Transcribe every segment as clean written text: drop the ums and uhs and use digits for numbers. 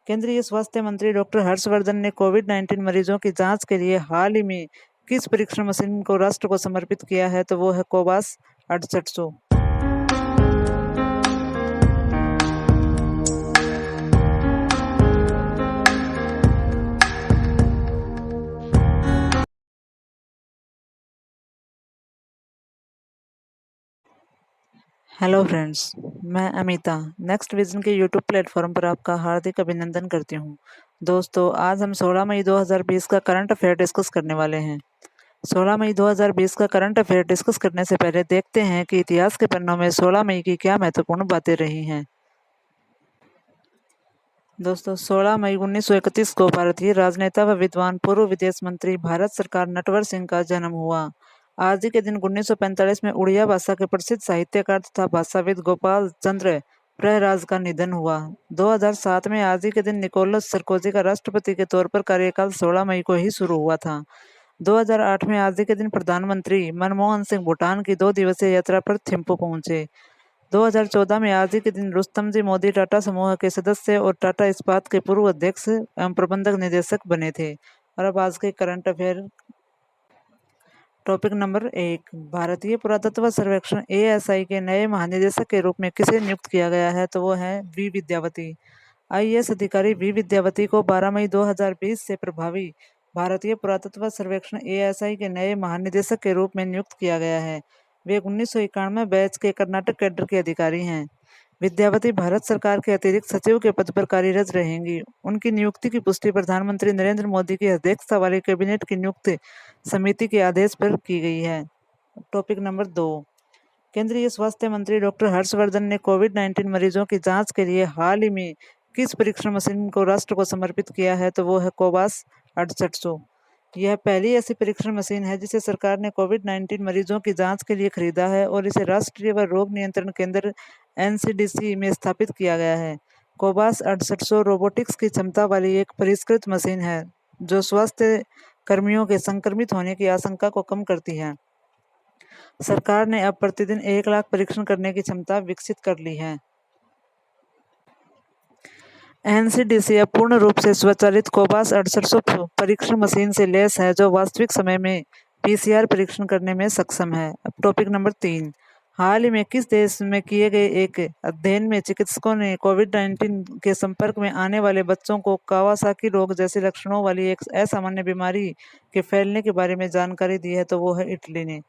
केंद्रीय स्वास्थ्य मंत्री डॉक्टर हर्षवर्धन ने कोविड-19 मरीजों की जांच के लिए हाल ही में किस परीक्षण मशीन को राष्ट्र को समर्पित किया है, तो वो है कोवास 6800। हेलो फ्रेंड्स, मैं अमिता नेक्स्ट विजन के यूट्यूब प्लेटफॉर्म पर आपका हार्दिक अभिनंदन करती हूँ। दोस्तों, आज हम 16 मई 2020 का करंट अफेयर डिस्कस करने वाले हैं। 16 मई 2020 का करंट अफेयर डिस्कस करने से पहले देखते हैं कि इतिहास के पन्नों में 16 मई की क्या महत्वपूर्ण बातें रही हैं। दोस्तों, 16 मई 1931 को भारतीय राजनेता व विद्वान पूर्व विदेश मंत्री भारत सरकार नटवर सिंह का जन्म हुआ। आज ही के दिन 1945 में उड़िया भाषा के प्रसिद्ध साहित्यकार तथा भाषाविद गोपाल चंद्र प्रहराज का निधन हुआ। 2007 में आज ही के दिन निकोलस सरकोजी का राष्ट्रपति के तौर पर कार्यकाल 16 मई को ही शुरू हुआ था। 2008 में आज ही के दिन प्रधानमंत्री मनमोहन सिंह भूटान की 2 दिवसीय यात्रा पर थिम्पू पहुंचे। 2014 में आज ही के दिन रुस्तम जी मोदी टाटा समूह के सदस्य और टाटा इस्पात के पूर्व अध्यक्ष एवं प्रबंधक निदेशक बने थे। और अब आज के करंट अफेयर टॉपिक नंबर 1, भारतीय पुरातत्व सर्वेक्षण ASI के नए महानिदेशक के रूप में किसे नियुक्त किया गया है, तो वो है वी विद्यावती। IAS अधिकारी वी विद्यावती को 12 मई 2020 से प्रभावी भारतीय पुरातत्व सर्वेक्षण ASI के नए महानिदेशक के रूप में नियुक्त किया गया है। वे 1991 बैच के कर्नाटक कैडर के अधिकारी हैं। विद्यावती भारत सरकार के अतिरिक्त सचिव के पद पर कार्यरत रहेंगी। उनकी नियुक्ति की पुष्टि प्रधानमंत्री नरेंद्र मोदी की अध्यक्षता वाली कैबिनेट की नियुक्त समिति के आदेश पर की गई है। टॉपिक नंबर 2, केंद्रीय स्वास्थ्य मंत्री डॉक्टर हर्षवर्धन ने कोविड-19 मरीजों की जांच के लिए हाल ही में किस परीक्षण मशीन को राष्ट्र को समर्पित किया है, तो वो है कोवास 6800। यह पहली ऐसी परीक्षण मशीन है जिसे सरकार ने कोविड-19 मरीजों की जांच के लिए खरीदा है और इसे राष्ट्रीय व रोग नियंत्रण केंद्र NCDC में स्थापित किया गया है। कोवास 6800 रोबोटिक्स की क्षमता वाली एक परिष्कृत मशीन है जो स्वास्थ्य कर्मियों के संक्रमित होने की आशंका को कम करती है। सरकार ने अब प्रतिदिन 1 लाख परीक्षण करने की क्षमता विकसित कर ली है। NCDC अब पूर्ण रूप से स्वचालित कोवास 6800 परीक्षण मशीन से लैस है जो वास्तविक समय में PCR परीक्षण करने में सक्षम है। अब टॉपिक नंबर 3, हाल ही में किस देश में किए गए एक अध्ययन में चिकित्सकों ने कोविड-19 के संपर्क में आने वाले बच्चों को कावासाकी रोग जैसे लक्षणों वाली एक असामान्य बीमारी के फैलने के बारे में जानकारी दी है, तो वो है इटली ने।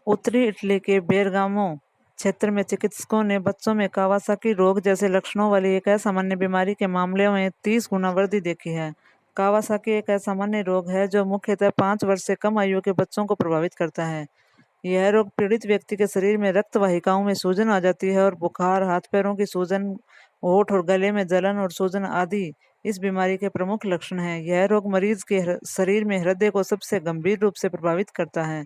उत्तरी इटली के बेरगामो क्षेत्र में चिकित्सकों ने बच्चों में कावासाकी रोग जैसे लक्षणों वाली एक असामान्य बीमारी के मामले में 30 गुना वृद्धि देखी है। कावासाकी एक असामान्य रोग है जो मुख्यतः 5 वर्ष से कम आयु के बच्चों को प्रभावित करता है। यह रोग पीड़ित व्यक्ति के शरीर में रक्त वाहिकाओं में सूजन आ जाती है और बुखार, हाथ पैरों की सूजन, होठ और गले में जलन और सूजन आदि इस बीमारी के प्रमुख लक्षण हैं। यह रोग मरीज के शरीर में हृदय को सबसे गंभीर रूप से प्रभावित करता है।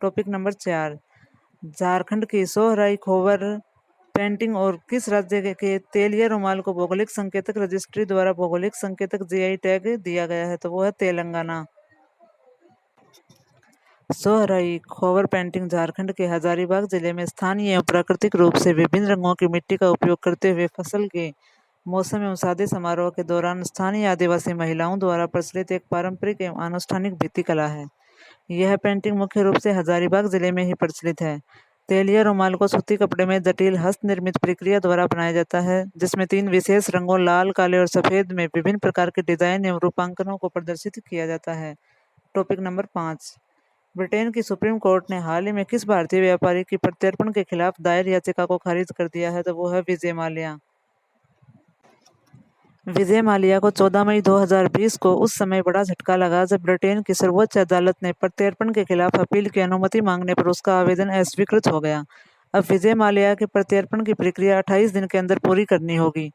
टॉपिक नंबर 4, झारखंड की सोहराई खोवर पेंटिंग और किस राज्य के तेलिया रुमाल को भौगोलिक संकेतक रजिस्ट्री द्वारा भौगोलिक संकेतक GI टैग दिया गया है, तो वो है तेलंगाना। सोहराई खोवर पेंटिंग झारखंड के हजारीबाग जिले में स्थानीय एवं प्राकृतिक रूप से विभिन्न रंगों की मिट्टी का उपयोग करते हुए फसल के मौसम एवं शादी समारोह के दौरान स्थानीय आदिवासी महिलाओं द्वारा प्रचलित एक पारंपरिक एवं अनुष्ठानिक भित्ति कला है। यह पेंटिंग मुख्य रूप से हजारीबाग जिले में ही प्रचलित है। तेलिया रुमाल को सूती कपड़े में जटिल हस्त निर्मित प्रक्रिया द्वारा बनाया जाता है जिसमें 3 विशेष रंगों लाल, काले और सफेद में विभिन्न प्रकार के डिजाइन एवं रूपांकनों को प्रदर्शित किया जाता है। टॉपिक नंबर 5, ब्रिटेन की सुप्रीम कोर्ट ने हाल ही में किस भारतीय व्यापारी की प्रत्यर्पण के खिलाफ दायर याचिका को खारिज कर दिया है, तो वो है विजय माल्या। विजय माल्या को 14 मई 2020 को उस समय बड़ा झटका लगा जब ब्रिटेन की सर्वोच्च अदालत ने प्रत्यर्पण के खिलाफ अपील की अनुमति मांगने पर उसका आवेदन अस्वीकृत हो गया। अब विजय माल्या के प्रत्यर्पण की प्रक्रिया 28 दिन के अंदर पूरी करनी होगी।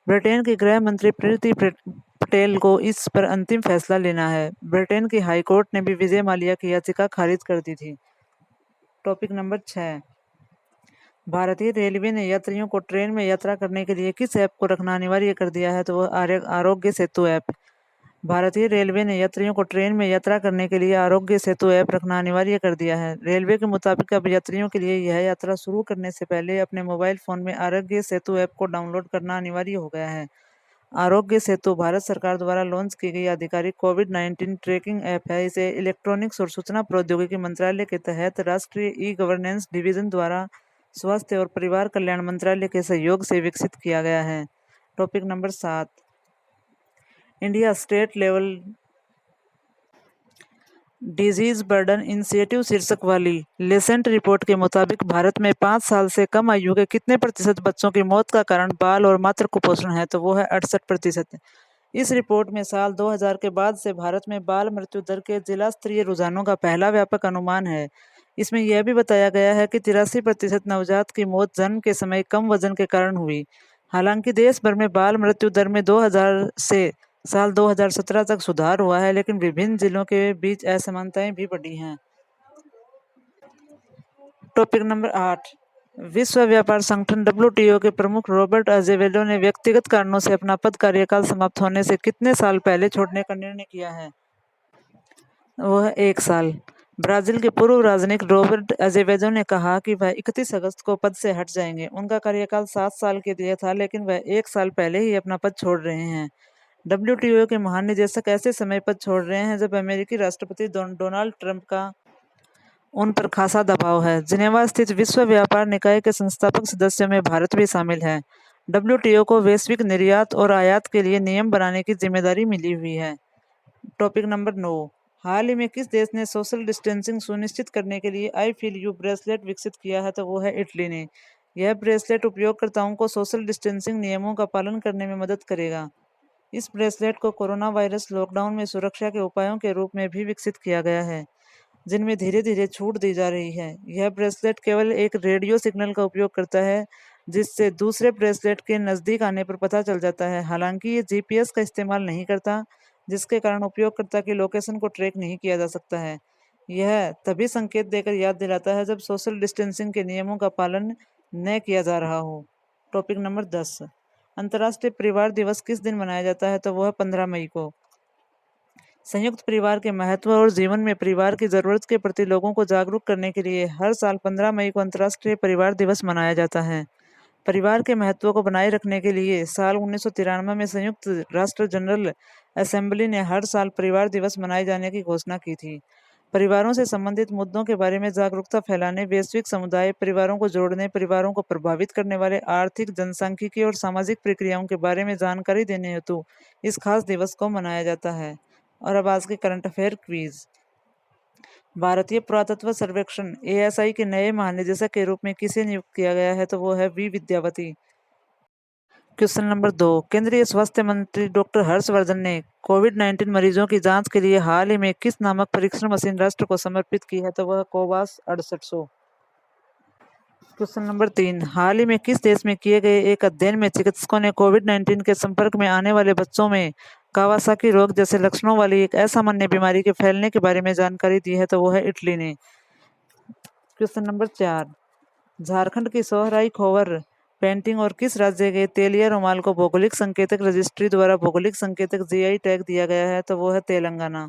ब्रिटेन की गृह मंत्री प्रीति पटेल को इस पर अंतिम फैसला लेना है। ब्रिटेन की हाई कोर्ट ने भी विजय माल्या की याचिका खारिज कर दी थी। टॉपिक नंबर 6, भारतीय रेलवे ने यात्रियों को ट्रेन में यात्रा करने के लिए किस ऐप को रखना अनिवार्य कर दिया है, तो वो आरोग्य सेतु ऐप। भारतीय रेलवे ने यात्रियों को ट्रेन में यात्रा करने के लिए आरोग्य सेतु ऐप रखना अनिवार्य कर दिया है। रेलवे के मुताबिक अब यात्रियों के लिए यह यात्रा शुरू करने से पहले अपने मोबाइल फोन में आरोग्य सेतु ऐप को डाउनलोड करना अनिवार्य हो गया है। आरोग्य सेतु भारत सरकार द्वारा लॉन्च की गई आधिकारिक कोविड-19 ट्रैकिंग ऐप है। इसे इलेक्ट्रॉनिक्स और सूचना प्रौद्योगिकी मंत्रालय के तहत राष्ट्रीय ई गवर्नेंस डिवीजन द्वारा स्वास्थ्य और परिवार कल्याण मंत्रालय के सहयोग से विकसित किया गया है। Topic number 7, India state level disease burden initiative शीर्षक वाली लेसेंट रिपोर्ट के मुताबिक भारत में 5 साल से कम आयु के कितने प्रतिशत बच्चों की मौत का कारण बाल और मातृ कुपोषण है, तो वो है 68%। इस रिपोर्ट में साल 2000 के बाद से भारत में बाल मृत्यु दर के जिला स्तरीय रुझानों का पहला व्यापक अनुमान है। इसमें यह भी बताया गया है कि 83% नवजात की मौत जन्म के समय कम वजन के कारण हुई। हालांकि देश भर में बाल मृत्यु दर में 2000 से साल 2017 तक सुधार हुआ है, लेकिन विभिन्न जिलों के बीच असमानताएं भी बढ़ी हैं। टॉपिक नंबर 8, विश्व व्यापार संगठन WTO के प्रमुख रॉबर्ट अजेवेडो ने व्यक्तिगत कारणों से अपना पद कार्यकाल समाप्त होने से कितने साल पहले छोड़ने का निर्णय किया है? वो है 1 साल। ब्राजील के पूर्व राजनयिक रॉबर्ट अजेवेडो ने कहा कि वह 31 अगस्त को पद से हट जाएंगे। उनका कार्यकाल 7 साल के लिए था, लेकिन वह 1 साल पहले ही अपना पद छोड़ रहे हैं। WTO के महानिदेशक ऐसे समय पद छोड़ रहे हैं जब अमेरिकी राष्ट्रपति डोनाल्ड ट्रंप का उन पर खासा दबाव है। जिनेवा स्थित विश्व व्यापार निकाय के संस्थापक सदस्यों में भारत भी शामिल है। WTO को वैश्विक निर्यात और आयात के लिए नियम बनाने की जिम्मेदारी मिली हुई है। टॉपिक नंबर 9, हाल ही में किस देश ने सोशल डिस्टेंसिंग सुनिश्चित करने के लिए आई फील यू ब्रेसलेट विकसित किया है? तो वो है इटली ने। यह ब्रेसलेट उपयोगकर्ताओं को सोशल डिस्टेंसिंग नियमों का पालन करने में मदद करेगा। इस ब्रेसलेट को कोरोना वायरस लॉकडाउन में सुरक्षा के उपायों के रूप में भी विकसित किया गया है, जिनमें धीरे धीरे छूट दी जा रही है। यह ब्रेसलेट केवल एक रेडियो सिग्नल का उपयोग करता है, जिससे दूसरे ब्रेसलेट के नज़दीक आने पर पता चल जाता है। हालांकि ये GPS का इस्तेमाल नहीं करता, जिसके कारण उपयोगकर्ता की लोकेशन को ट्रैक नहीं किया जा सकता है। यह तभी संकेत देकर याद दिलाता है जब सोशल डिस्टेंसिंग के नियमों का पालन न किया जा रहा हो। टॉपिक नंबर 10, अंतर्राष्ट्रीय परिवार दिवस किस दिन मनाया जाता है? तो वह 15 मई को। संयुक्त परिवार के महत्व और जीवन में परिवार की जरूरत के प्रति लोगों को जागरूक करने के लिए हर साल 15 मई को अंतर्राष्ट्रीय परिवार दिवस मनाया जाता है। परिवार के महत्व को बनाए रखने के लिए साल 1993 में संयुक्त राष्ट्र जनरल असेंबली ने हर साल परिवार दिवस मनाए जाने की घोषणा की थी। परिवारों से संबंधित मुद्दों के बारे में जागरूकता फैलाने, वैश्विक समुदाय, परिवारों को जोड़ने, परिवारों को प्रभावित करने वाले आर्थिक, जनसांख्यिकी और सामाजिक प्रक्रियाओं के बारे में जानकारी देने हेतु इस खास दिवस को मनाया जाता है। और अब आज के करंट अफेयर क्विज। भारतीय पुरातत्व सर्वेक्षण ASI के नए महानिदेशक के रूप में किसे नियुक्त किया गया है? तो वो है V विद्यावती। क्वेश्चन नंबर 2, केंद्रीय स्वास्थ्य मंत्री डॉक्टर हर्षवर्धन ने कोविड-19 मरीजों की जांच के लिए हाल ही में किस नामक परीक्षण मशीन राष्ट्र को समर्पित की है? तो वह कोवास 6800। क्वेश्चन नंबर 3, हाल ही में किस देश में किए गए एक अध्ययन में चिकित्सकों ने कोविड-19 के संपर्क में आने वाले बच्चों में कावासाकी रोग जैसे लक्षणों वाली एक असामान्य बीमारी के फैलने के बारे में जानकारी दी है? तो वो है इटली ने। क्वेश्चन नंबर 4, झारखंड की सोहराई खोवर पेंटिंग और किस राज्य के तेलिया रुमाल को भौगोलिक संकेतक रजिस्ट्री द्वारा भौगोलिक संकेतक GI टैग दिया गया है? तो वो है तेलंगाना।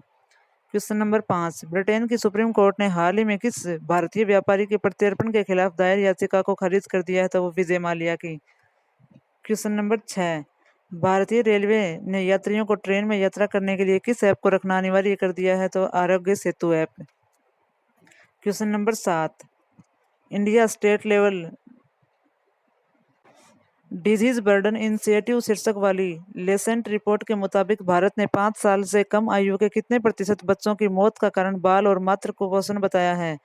क्वेश्चन नंबर 5, ब्रिटेन की सुप्रीम कोर्ट ने हाल ही में किस भारतीय व्यापारी के प्रत्यर्पण के खिलाफ दायर याचिका को खारिज कर दिया है? तो वो विजय माल्या की। क्वेश्चन नंबर 6, भारतीय रेलवे ने यात्रियों को ट्रेन में यात्रा करने के लिए किस ऐप को रखना अनिवार्य कर दिया है? तो Aarogya Setu app. Question number 7, India state level disease burden initiative शीर्षक वाली लेसेंट रिपोर्ट के मुताबिक भारत ने 5 साल से कम आयु के कितने प्रतिशत बच्चों की मौत का कारण बाल और मातृ कुपोषण बताया है?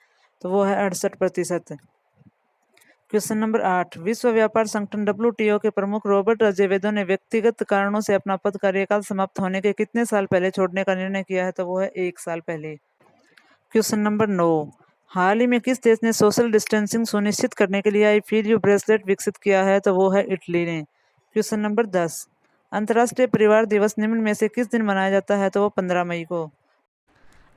तो वो है 68%। क्वेश्चन नंबर 8, विश्व व्यापार संगठन WTO के प्रमुख रॉबर्ट अजेवेदो ने व्यक्तिगत कारणों से अपना पद कार्यकाल समाप्त होने के कितने साल पहले छोड़ने का निर्णय किया है? तो वो है 1 साल पहले। क्वेश्चन नंबर 9, हाल ही में किस देश ने सोशल डिस्टेंसिंग सुनिश्चित करने के लिए आई फील यू ब्रेसलेट विकसित किया है? तो वो है इटली ने। क्वेश्चन नंबर 10, अंतर्राष्ट्रीय परिवार दिवस निम्न में से किस दिन मनाया जाता है? तो वो 15 मई को।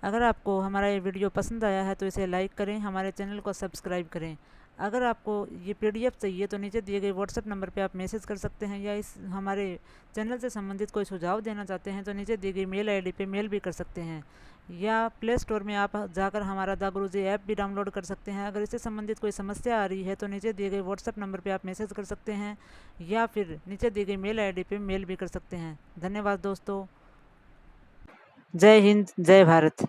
अगर आपको हमारा ये वीडियो पसंद आया है तो इसे लाइक करें, हमारे चैनल को सब्सक्राइब करें। अगर आपको ये पीडीएफ चाहिए तो नीचे दिए गए व्हाट्सएप नंबर पे आप मैसेज कर सकते हैं, या इस हमारे चैनल से संबंधित कोई सुझाव देना चाहते हैं तो नीचे दी गई मेल आईडी पे मेल भी कर सकते हैं, या प्ले स्टोर में आप जाकर हमारा द गुरुजी ऐप भी डाउनलोड कर सकते हैं। अगर इससे संबंधित कोई समस्या आ रही है तो नीचे दिए गए व्हाट्सएप नंबर पर आप मैसेज कर सकते हैं, या फिर नीचे दी गई मेल आई पे मेल भी कर सकते हैं। धन्यवाद दोस्तों। जय हिंद, जय भारत।